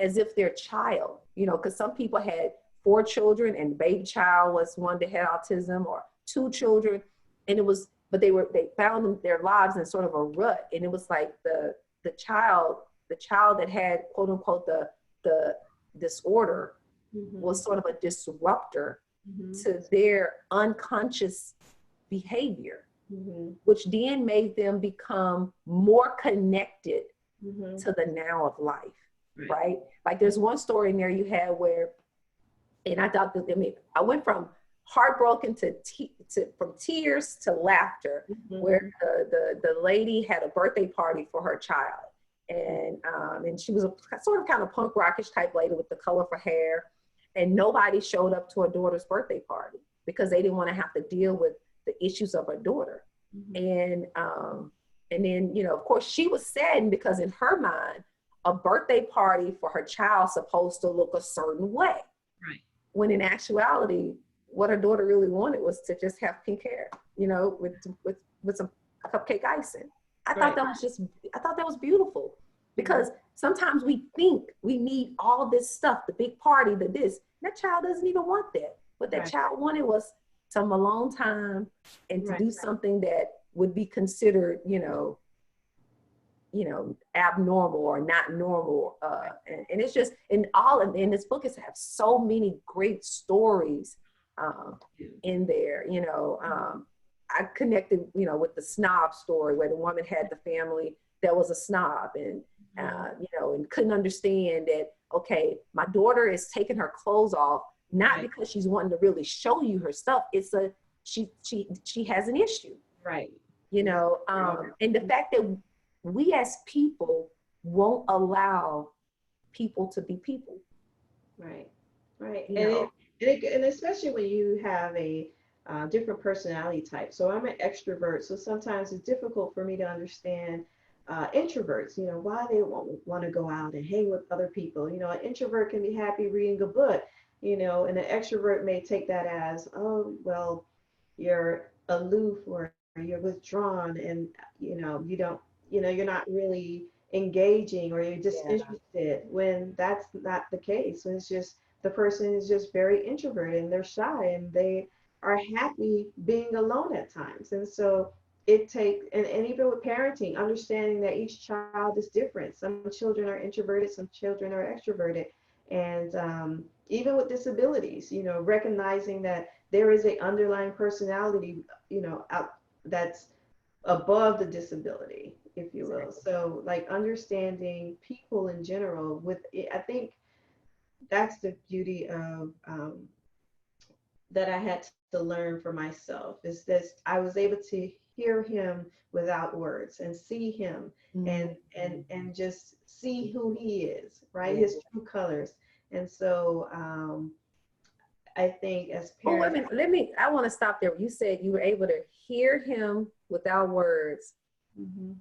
Speaker 1: as if their child, you know, because some people had 4 children and the baby child was one that had autism, or 2 children. And it was, but they found their lives in sort of a rut. And it was like the child that had quote unquote the disorder was sort of a disruptor to their unconscious behavior, which then made them become more connected to the now of life, right? Like there's one story in there you had where, and I thought that, I mean, I went from heartbroken from tears to laughter, where the lady had a birthday party for her child. And she was a sort of kind of punk rockish type lady with the colorful hair, and nobody showed up to her daughter's birthday party because they didn't want to have to deal with the issues of her daughter. And then, you know, of course she was saddened because in her mind, a birthday party for her child supposed to look a certain way. Right. When in actuality, what her daughter really wanted was to just have pink hair, you know, with some cupcake icing. I thought that was beautiful, because sometimes we think we need all this stuff, the big party, the this. That child doesn't even want that. What that child wanted was some alone time and to do something that would be considered, you know, abnormal or not normal. And it's just, in this book is have so many great stories in there, you know. I connected, you know, with the snob story where the woman had the family that was a snob, and you know, and couldn't understand that, okay, my daughter is taking her clothes off, not because she's wanting to really show you her stuff. It's she has an issue.
Speaker 2: Right.
Speaker 1: you know, and the fact that we as people won't allow people to be people.
Speaker 2: Right. Right.
Speaker 1: You know,
Speaker 2: And especially when you have a different personality type. So I'm an extrovert. So sometimes it's difficult for me to understand introverts, you know, why they want to go out and hang with other people. You know, an introvert can be happy reading a book, you know, and an extrovert may take that as, oh, well, you're aloof or you're withdrawn and, you know, you don't, you know, you're not really engaging or you're
Speaker 1: yeah,
Speaker 2: disinterested when that's not the case. When it's just the person is just very introverted and they're shy and they are happy being alone at times. And so it takes, and even with parenting, understanding that each child is different. Some children are introverted, some children are extroverted. And even with disabilities, you know, recognizing that there is a underlying personality, you know, out that's above the disability, if you will. So like understanding people in general with, I think that's the beauty of that I had to learn for myself is this, I was able to hear him without words and see him and just see who he is, right?
Speaker 1: yeah.
Speaker 2: His true colors. And so I think as
Speaker 1: Oh, wait a
Speaker 2: parents,
Speaker 1: minute. I want to stop there. You said you were able to hear him without words,
Speaker 2: mhm,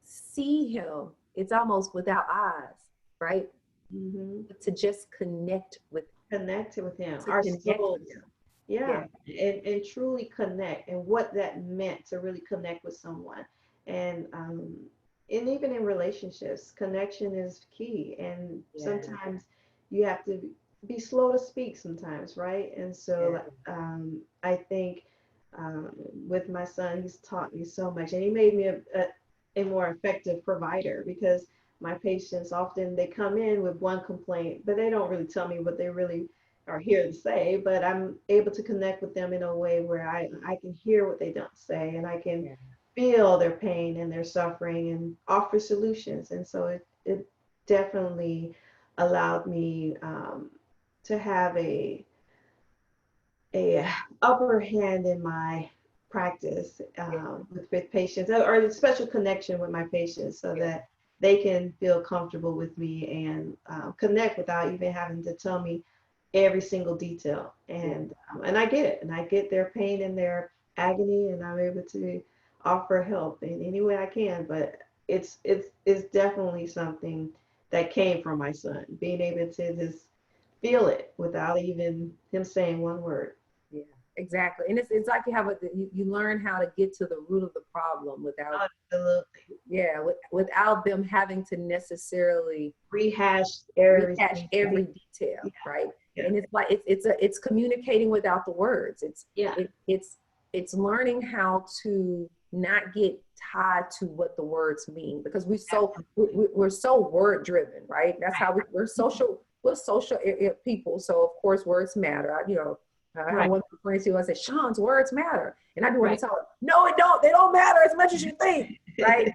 Speaker 1: see him. It's almost without eyes, right?
Speaker 2: mhm,
Speaker 1: To just connect with,
Speaker 2: connected with him,
Speaker 1: to
Speaker 2: our
Speaker 1: connect
Speaker 2: souls,
Speaker 1: with him. Yeah.
Speaker 2: yeah, and truly connect, and what that meant to really connect with someone. And even in relationships, connection is key. And
Speaker 1: Yeah.
Speaker 2: sometimes you have to be slow to speak sometimes, right? And so
Speaker 1: Yeah.
Speaker 2: I think with my son, he's taught me so much, and he made me a more effective provider because my patients often they come in with one complaint, but they don't really tell me what they really are here to say. But I'm able to connect with them in a way where I can hear what they don't say, and I can
Speaker 1: Yeah.
Speaker 2: feel their pain and their suffering and offer solutions. And so it definitely allowed me to have a upper hand in my practice with patients, or a special connection with my patients so
Speaker 1: Yeah.
Speaker 2: that they can feel comfortable with me and connect without even having to tell me every single detail.
Speaker 1: Yeah.
Speaker 2: And I get it, and I get their pain and their agony, and I'm able to offer help in any way I can. But it's definitely something that came from my son, being able to just feel it without even him saying one word.
Speaker 1: Yeah, exactly. And it's like you have you learn how to get to the root of the problem without,
Speaker 2: Absolutely.
Speaker 1: yeah, without them having to necessarily
Speaker 2: Rehash
Speaker 1: rehash
Speaker 2: everything.
Speaker 1: every detail,
Speaker 2: Yeah,
Speaker 1: right?
Speaker 2: yeah,
Speaker 1: And it's like it's communicating without the words.
Speaker 2: yeah,
Speaker 1: It's learning how to not get tied to what the words mean, because
Speaker 2: absolutely.
Speaker 1: we're so word driven, right? That's how we're social people. So of course words matter. You know, I have
Speaker 2: Right,
Speaker 1: one friend who I say, Sean's words matter, and I be want
Speaker 2: right,
Speaker 1: to tell her, no, it don't. They don't matter as much as you think, right?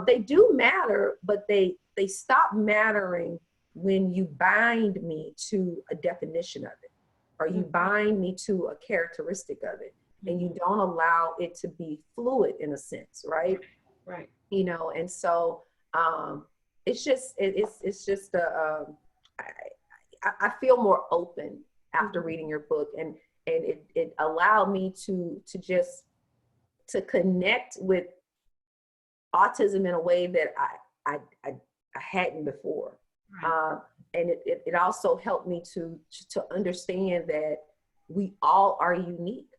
Speaker 1: They do matter, but they stop mattering when you bind me to a definition of it, or you bind me to a characteristic of it, and you don't allow it to be fluid in a sense, right?
Speaker 2: right.
Speaker 1: You know, and so it's just it's just I feel more open after
Speaker 2: Mhm.
Speaker 1: reading your book, and it allowed me to just to connect with autism in a way that I hadn't before.
Speaker 2: Right.
Speaker 1: Uh, and it also helped me to understand that we all are unique,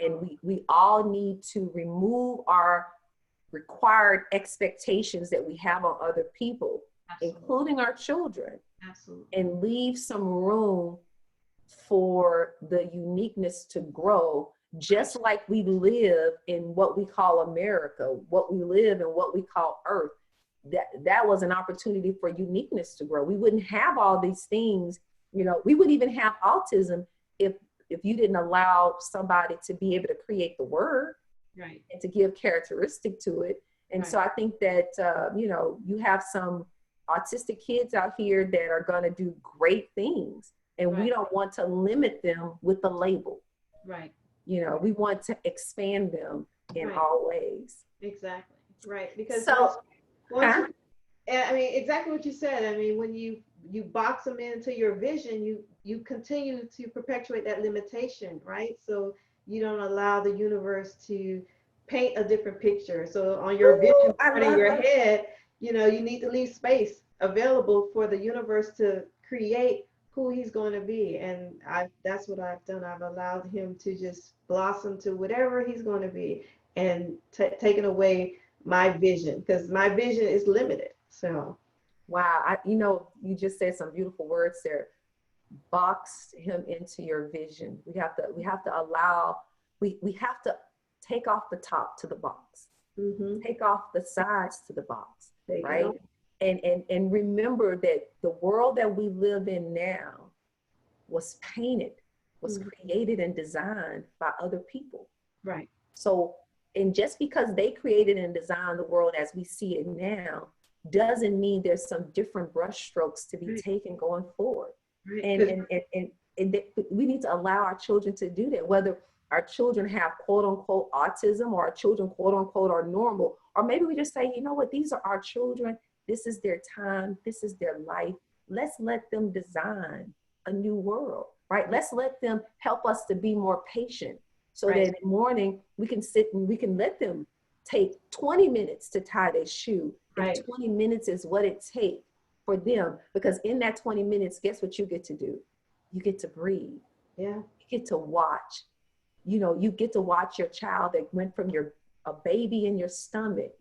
Speaker 1: and we all need to remove our required expectations that we have on other people,
Speaker 2: Absolutely.
Speaker 1: including our children,
Speaker 2: Absolutely.
Speaker 1: and leave some room for the uniqueness to grow, just like we live in what we call America, what we live in what we call Earth. That was an opportunity for uniqueness to grow. We wouldn't have all these things, you know, we wouldn't even have autism if you didn't allow somebody to be able to create the word
Speaker 2: Right.
Speaker 1: and to give characteristic to it. And
Speaker 2: Right.
Speaker 1: so I think that, you know, you have some autistic kids out here that are going to do great things, and we
Speaker 2: Right.
Speaker 1: don't want to limit them with the label.
Speaker 2: Right.
Speaker 1: You know, we want to expand them in
Speaker 2: Right.
Speaker 1: all ways.
Speaker 2: Exactly. Right. Because
Speaker 1: So,
Speaker 2: once
Speaker 1: huh?
Speaker 2: you, I mean, exactly what you said. I mean, when you box them into your vision, you continue to perpetuate that limitation, right? So you don't allow the universe to paint a different picture. So on your
Speaker 1: Ooh,
Speaker 2: vision
Speaker 1: I
Speaker 2: board in
Speaker 1: love
Speaker 2: your
Speaker 1: it.
Speaker 2: head, you need to leave space available for the universe to create who he's going to be. And that's what I've done. I've allowed him to just blossom to whatever he's going to be, and taken away my vision, because my vision is limited. So
Speaker 1: Wow. You just said some beautiful words there. Box him into your vision. We have to allow, we have to take off the top to the box, take off the sides to the box,
Speaker 2: take it
Speaker 1: right?
Speaker 2: on.
Speaker 1: And remember that the world that we live in now was painted, was
Speaker 2: Mhm.
Speaker 1: created and designed by other people.
Speaker 2: Right.
Speaker 1: So, and just because they created and designed the world as we see it now, doesn't mean there's some different brush strokes to be
Speaker 2: Right.
Speaker 1: taken going forward.
Speaker 2: Right.
Speaker 1: And,
Speaker 2: 'Cause
Speaker 1: and, and, and, and we need to allow our children to do that, whether our children have quote unquote autism or our children quote unquote are normal, or maybe we just say, you know what, these are our children. This is their time. This is their life. Let's let them design a new world, right? Let's let them help us to be more patient so that
Speaker 2: right.
Speaker 1: in the morning we can sit and we can let them take 20 minutes to tie their shoe. If
Speaker 2: Right.
Speaker 1: 20 minutes is what it takes for them, because in that 20 minutes, guess what you get to do? You get to breathe.
Speaker 2: Yeah.
Speaker 1: You get to watch. You get to watch your child that went from a baby in your stomach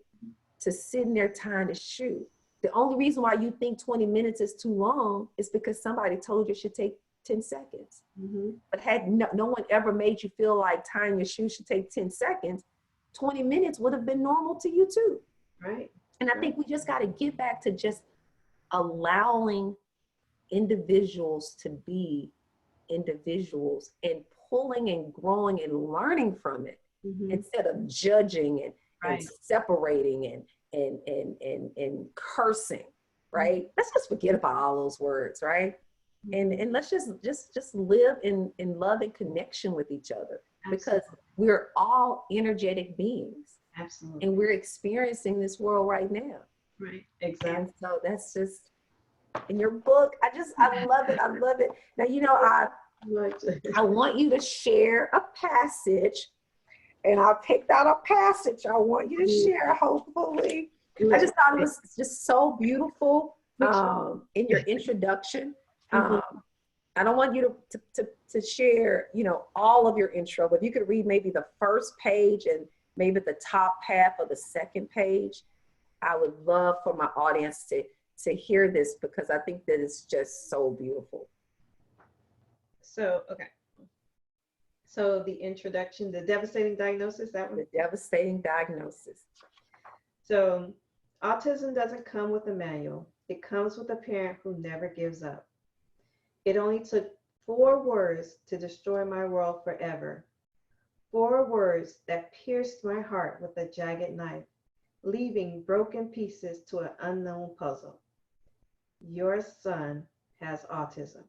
Speaker 1: to sitting there tying a shoe. The only reason why you think 20 minutes is too long is because somebody told you it should take 10 seconds.
Speaker 2: Mm-hmm.
Speaker 1: But had no one ever made you feel like tying your shoe should take 10 seconds, 20 minutes would have been normal to you too.
Speaker 2: Right.
Speaker 1: And I
Speaker 2: Right.
Speaker 1: think we just got to get back to just allowing individuals to be individuals and pulling and growing and learning from it
Speaker 2: Mm-hmm.
Speaker 1: instead of judging and
Speaker 2: Right.
Speaker 1: separating and cursing, right?
Speaker 2: Mm-hmm.
Speaker 1: Let's just forget about all those words, right? And let's just live in love and connection with each other, because
Speaker 2: Absolutely.
Speaker 1: we're all energetic beings
Speaker 2: Absolutely.
Speaker 1: and we're experiencing this world right now.
Speaker 2: Right.
Speaker 1: And
Speaker 2: Exactly.
Speaker 1: so that's just in your book. I love it. I love it. Now,
Speaker 2: Right.
Speaker 1: I want you to share a passage, and I picked out a passage I want you to share, hopefully. I just thought it was just so beautiful in your introduction.
Speaker 2: Mhm.
Speaker 1: I don't want you to share, all of your intro, but if you could read maybe the first page and maybe the top half of the second page, I would love for my audience to hear this, because I think that it's just so beautiful.
Speaker 2: So, okay. So the introduction, the devastating diagnosis, that one?
Speaker 1: The Devastating Diagnosis.
Speaker 2: So autism doesn't come with a manual. It comes with a parent who never gives up. It only took 4 words to destroy my world forever. 4 words that pierced my heart with a jagged knife, leaving broken pieces to an unknown puzzle. Your son has autism.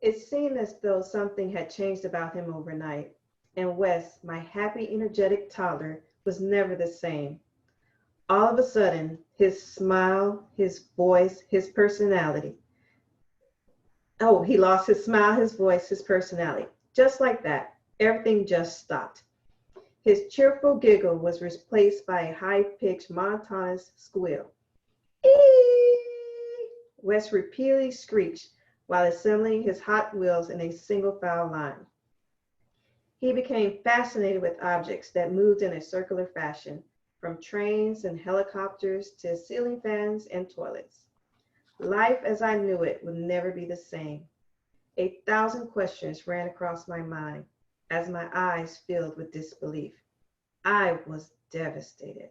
Speaker 2: It seemed as though something had changed about him overnight, and Wes, my happy, energetic toddler, was never the same. All of a sudden, his smile, his voice, his personality. Oh, he lost his smile, his voice, his personality. Just like that, everything just stopped. His cheerful giggle was replaced by a high-pitched monotonous squeal. Eee! Wes repeatedly screeched while assembling his Hot Wheels in a single-file line. He became fascinated with objects that moved in a circular fashion, from trains and helicopters to ceiling fans and toilets. Life as I knew it would never be the same. 1,000 questions ran across my mind as my eyes filled with disbelief. I was devastated.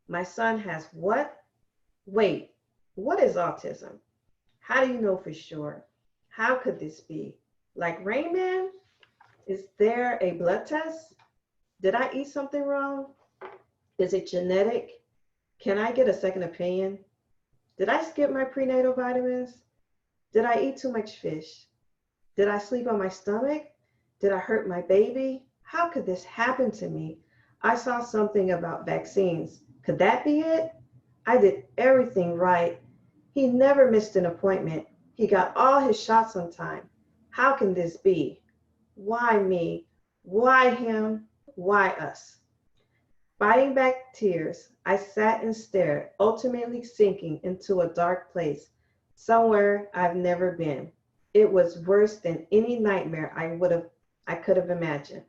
Speaker 2: My son has what? Wait, what is autism? How do you know for sure? How could this be? Like Rain Man? Is there a blood test? Did I eat something wrong? Is it genetic? Can I get a second opinion? Did I skip my prenatal vitamins? Did I eat too much fish? Did I sleep on my stomach? Did I hurt my baby? How could this happen to me? I saw something about vaccines. Could that be it? I did everything right. He never missed an appointment. He got all his shots on time. How can this be? Why me? Why him? Why us? Fighting back tears, I sat and stared, ultimately sinking into a dark place, somewhere I've never been. It was worse than any nightmare I could have imagined.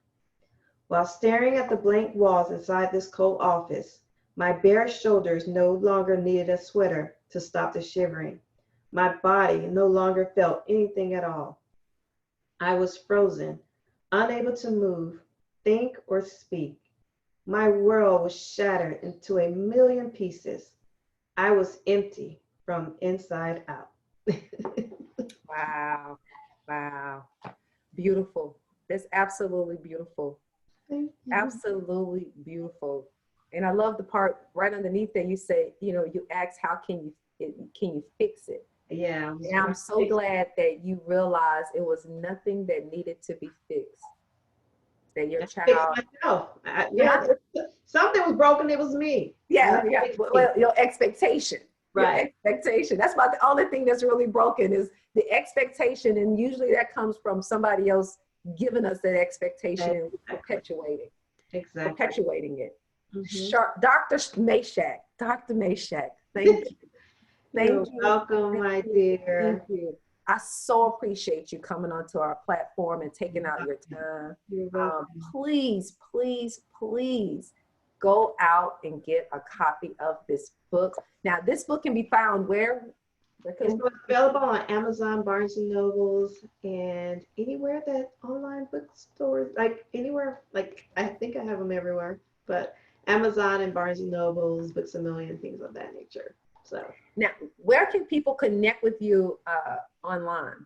Speaker 2: While staring at the blank walls inside this cold office, my bare shoulders no longer needed a sweater to stop the shivering. My body no longer felt anything at all. I was frozen, unable to move, think, or speak. My world was shattered into a million pieces. I was empty from inside out.
Speaker 1: Wow. Wow. Beautiful. That's absolutely beautiful.
Speaker 2: Thank you.
Speaker 1: Absolutely beautiful. And I love the part right underneath that you say, you know, you ask, how can you fix it?
Speaker 2: Yeah.
Speaker 1: And I'm so glad that you realized it was nothing that needed to be fixed. That your child.
Speaker 2: Myself. Yeah. Something was broken. It was me.
Speaker 1: Yeah. Well, your expectation.
Speaker 2: Right.
Speaker 1: Your expectation. That's about the only thing that's really broken is the expectation. And usually that comes from somebody else giving us that expectation and perpetuating it.
Speaker 2: Mm-hmm.
Speaker 1: Dr. Meshack, thank you.
Speaker 2: You're welcome, my dear.
Speaker 1: Thank you. I so appreciate you coming onto our platform and taking out your time. Please, please, please go out and get a copy of this book. Now, this book can be found where?
Speaker 2: It's available on Amazon, Barnes and Nobles, and anywhere that online bookstores, like anywhere, like I think I have them everywhere, but Amazon and Barnes and Nobles, Books a Million, things of that nature. So
Speaker 1: now, where can people connect with you online?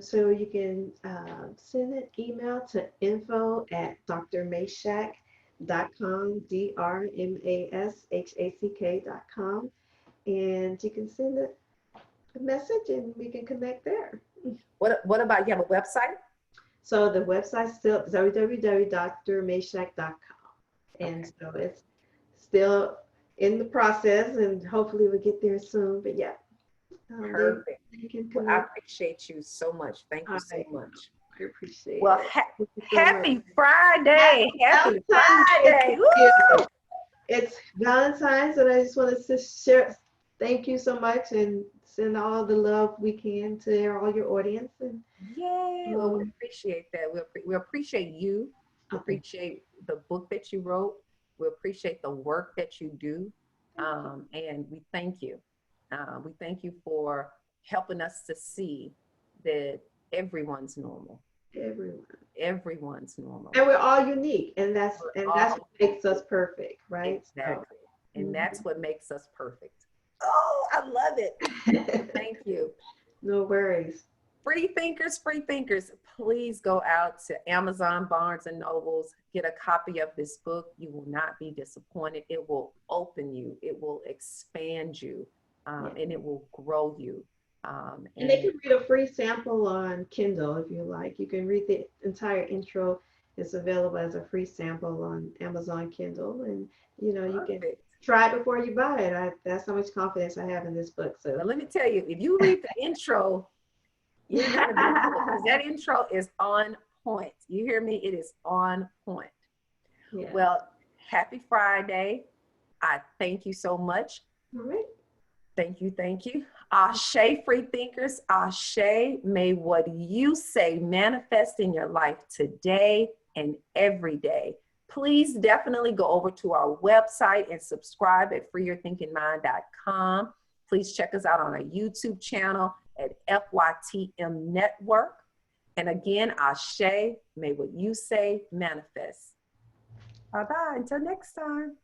Speaker 2: So you can send an email to info@drmashak.com, drmashak.com, and you can send a message and we can connect there.
Speaker 1: What about, you have a website?
Speaker 2: So the website still is www.drmashak.com, and so it's still in the process, and hopefully we'll get there soon. But yeah.
Speaker 1: Perfect. Well, I appreciate you so much. Thank you so much.
Speaker 2: I appreciate it.
Speaker 1: Well, happy Friday. Happy Friday.
Speaker 2: It's Valentine's, and I just want to share. Thank you so much, and send all the love we can to all your audience. And
Speaker 1: yay! Well, we appreciate that. We appreciate you. We appreciate the book that you wrote. We appreciate the work that you do, and we thank you. We thank you for helping us to see that everyone's normal. Everyone's normal.
Speaker 2: And we're all unique, and that's what makes us perfect, right?
Speaker 1: Exactly. So, and that's what makes us perfect. Oh, I love it. Thank you.
Speaker 2: No worries.
Speaker 1: Free thinkers, please go out to Amazon, Barnes and Nobles, get a copy of this book. You will not be disappointed. It will open you. It will expand you. And it will grow you.
Speaker 2: And they can read a free sample on Kindle if you like. You can read the entire intro. It's available as a free sample on Amazon Kindle, and you can try it before you buy it. That's how much confidence I have in this book. So
Speaker 1: let me tell you, if you read the intro, you're gonna be cool, because that intro is on point. You hear me? It is on point. Yeah. Well, happy Friday. I thank you so much.
Speaker 2: All right.
Speaker 1: Thank you, thank you. Ashe, free thinkers. Ashe, may what you say manifest in your life today and every day. Please definitely go over to our website and subscribe at freeyourthinkingmind.com. Please check us out on our YouTube channel at FYTM Network. And again, Ashe, may what you say manifest. Bye-bye, until next time.